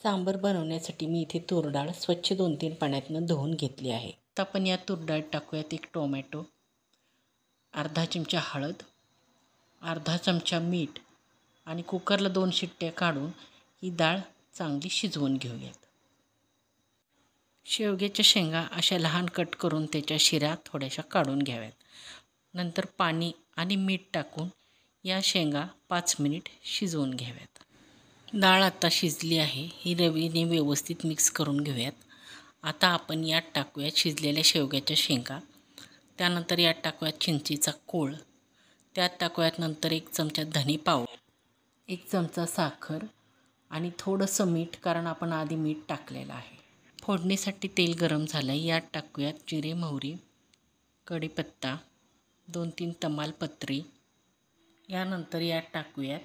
सांबार बनवण्यासाठी मी इथे तूर डाळ स्वच्छ 2-3 पाण्यातनं धुवून घेतली आहे. आता आपण या तूर डाळीत टाकूयात 1 टोमॅटो, अर्धा चमचा हळद, अर्धा चमचा मीठ आणि कुकरला 2 शिट्ट्या काढून ही डाळ चांगली शिजवून घेऊयात. शेवग्याच्या शेंगा अशा लहान कट करून त्याच्या शिरा थोड्याशा काढून घ्याव्यात. नंतर पाणी आणि मीठ टाकून या शेंगा 5 मिनिट शिजवून घ्याव्यात. डाळ आता शिजली आहे. ही रवीने व्यवस्थित मिक्स करून घेऊयात. आता आपण यात टाकूयात शिजलेल्या शेवग्याच्या शेंगा. त्यानंतर यात टाकूयात चिंचेचा कोळ. त्यात टाकूयात नंतर 1 चमचा धने पावडर, 1 चमचा साखर आणि थोडंसं मीठ, कारण आपण आधी मीठ टाकलेलं आहे. फोडणीसाठी तेल गरम झालं. यात टाकूयात जिरे, मोहरी, कढीपत्ता, 2-3 तमालपत्री. यानंतर यात टाकूयात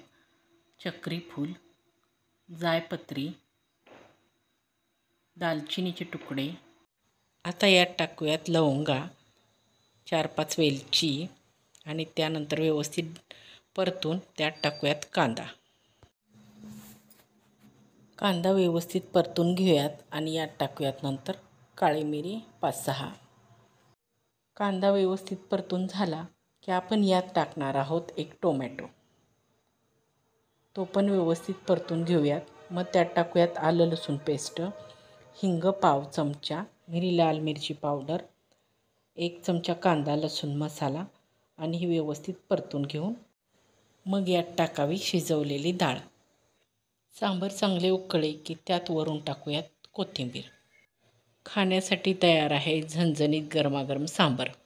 चक्री फूल, जायपत्री, दालचिनीचे तुकडे. आता यात टाकूयात लवंगा, 4-5 वेलची आणि त्यानंतर व्यवस्थित परतून त्यात टाकूयात कांदा. कांदा व्यवस्थित परतून घेऊयात आणि यात टाकूयात नंतर काळी मिरी 5-6. कांदा व्यवस्थित परतून झाला की आपण यात टाकणार आहोत 1 टोमॅटो. तो पण व्यवस्थित परतून घेऊयात. मग त्यात टाकूयात आलं लसूण पेस्ट, हिंग पाव चमचा, लाल मिरची पावडर, 1 चमचा कांदा लसूण मसाला आणि ही व्यवस्थित परतून घेऊन मग यात टाकावी शिजवलेली डाळ. सांबार चांगले उकळे की त्यात वरून टाकूयात कोथिंबीर. खाण्यासाठी तयार आहे झणझणीत गरमागरम सांबार.